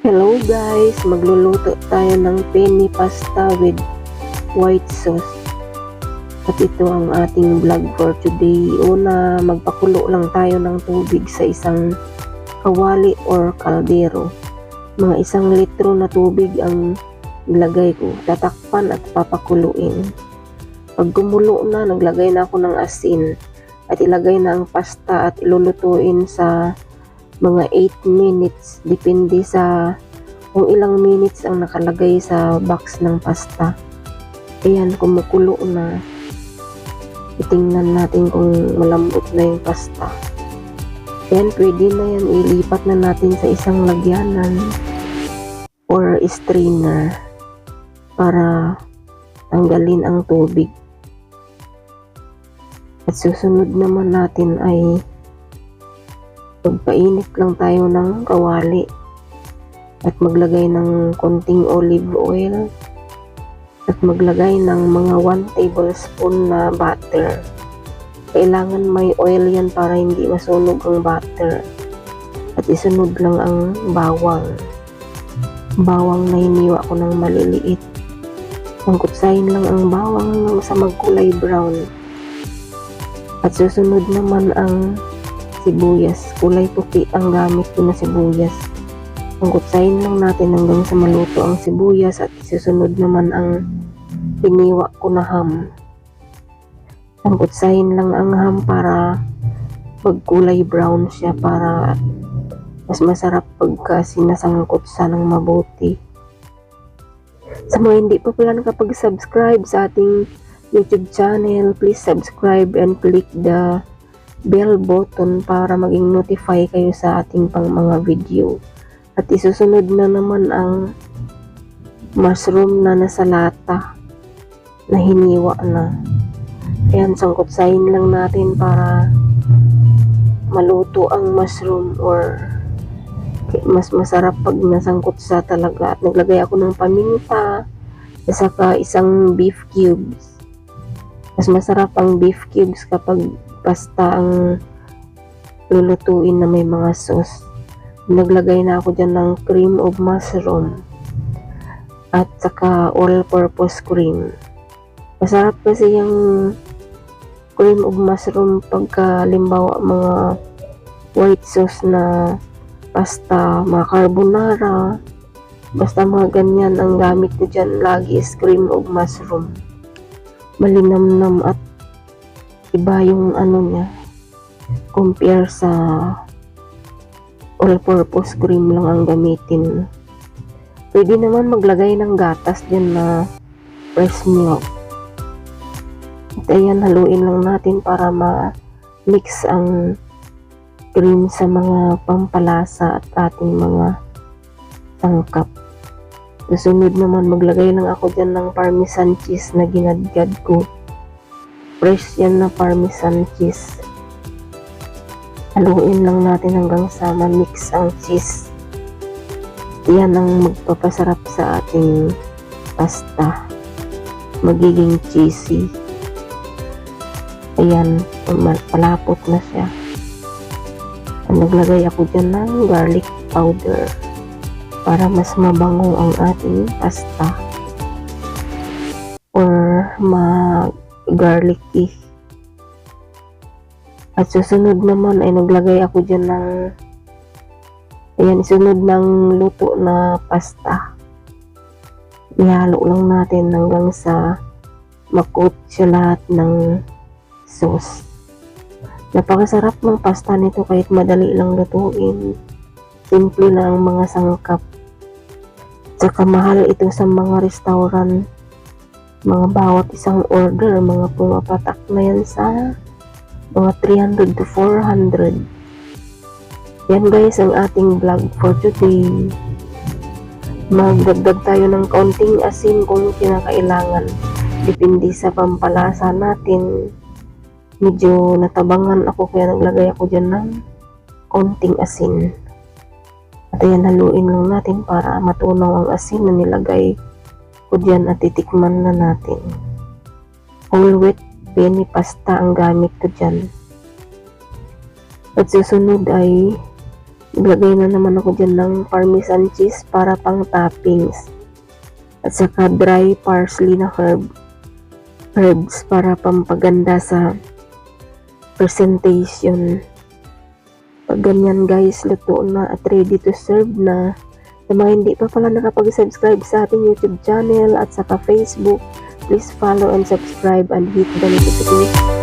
Hello guys, magluluto tayo ng penny pasta with white sauce. At ito ang ating vlog for today. Una, magpakulo lang tayo ng tubig sa isang kawali or kaldero. Mga 1 litro na tubig ang ilagay ko. Tatakpan at papakuluin. Pag gumulo na, naglagay na ako ng asin at ilagay na ang pasta at ilulutuin sa mga 8 minutes, depende sa kung ilang minutes ang nakalagay sa box ng pasta. Ayan, kumukulo na. Itingnan natin kung malambot na yung pasta. Ayan, pwede na yan. Ilipat na natin sa isang lagyanan or strainer para tanggalin ang tubig. At susunod naman natin ay magpainit lang tayo ng kawali at maglagay ng konting olive oil at maglagay ng mga 1 tablespoon na butter. Kailangan may oil yan para hindi masunog ang butter. At isunod lang ang bawang. Bawang na hiniwa ko ng maliliit. Pangkutsahin lang ang bawang hanggang sa magkulay brown. At susunod naman ang sibuyas. Kulay puti ang gamit ko na sibuyas. Pangkutsahin lang natin hanggang sa maluto ang sibuyas at susunod naman ang hiniwa ko na ham. Pangkutsahin lang ang ham para magkulay brown siya para mas masarap pagka sinasangkot sa ng mabuti. Sa mga hindi pa pala nakapag-subscribe sa ating YouTube channel, please subscribe and click the bell button para maging notify kayo sa ating pang mga video. At isusunod na naman ang mushroom na nasa lata na hiniwa na. Ayan, sangkutsahin lang natin para maluto ang mushroom or mas masarap pag nasangkot sa talaga. At naglagay ako ng paminta at saka isang beef cubes. Mas masarap ang beef cubes kapag pasta ang lulutuin na may mga sauce. Naglagay na ako dyan ng cream of mushroom at saka all-purpose cream. Masarap kasi yung cream of mushroom pagka limbawa mga white sauce na pasta, mga carbonara, basta mga ganyan ang gamit ko dyan lagi is cream of mushroom. Malinamnam at iba yung ano niya compare sa all-purpose cream lang ang gamitin. Pwede naman maglagay ng gatas din na fresh milk. At ayan, haluin lang natin para ma-mix ang cream sa mga pampalasa at ating mga sangkap. Susunod naman, maglagay lang ako dyan ng parmesan cheese na ginadgad ko. Fresh yan na parmesan cheese. Haluin lang natin hanggang sa ma-mix ang cheese. Yan ang magpapasarap sa ating pasta. Magiging cheesy. Ayan, palapot na siya. Naglagay ako dyan ng garlic powder para mas mabango ang ating pasta or ma-garlicky. At susunod naman ay naglagay ako dyan ng ayan, sunod ng luto na pasta. Ihalo lang natin hanggang sa makot siya lahat ng sauce. Napakasarap ng pasta nito kahit madali lang lutuin. Simple na ang mga sangkap. Tsaka mahal ito sa mga restaurant. Mga bawat isang order, mga pumapatak na yan sa mga 300 to 400. Yan guys ang ating vlog for today. Magdagdag tayo ng kaunting asin kung kinakailangan. Depende sa pampalasa natin. Medyo natabangan ako kaya naglagay ako dyan ng kaunting asin. At ayan, haluin lang natin para matunaw ang asin na nilagay ko dyan at titikman na natin. Whole wheat penny pasta ang gamit ko dyan. At susunod ay Maglagay na naman ako dyan ng parmesan cheese para pang toppings. At saka dry parsley na herbs para pampaganda sa presentation. Pag ganyan guys, luto na at ready to serve na. Sa mga hindi pa pala nakapag-subscribe sa ating YouTube channel at saka Facebook, please follow and subscribe and hit the notification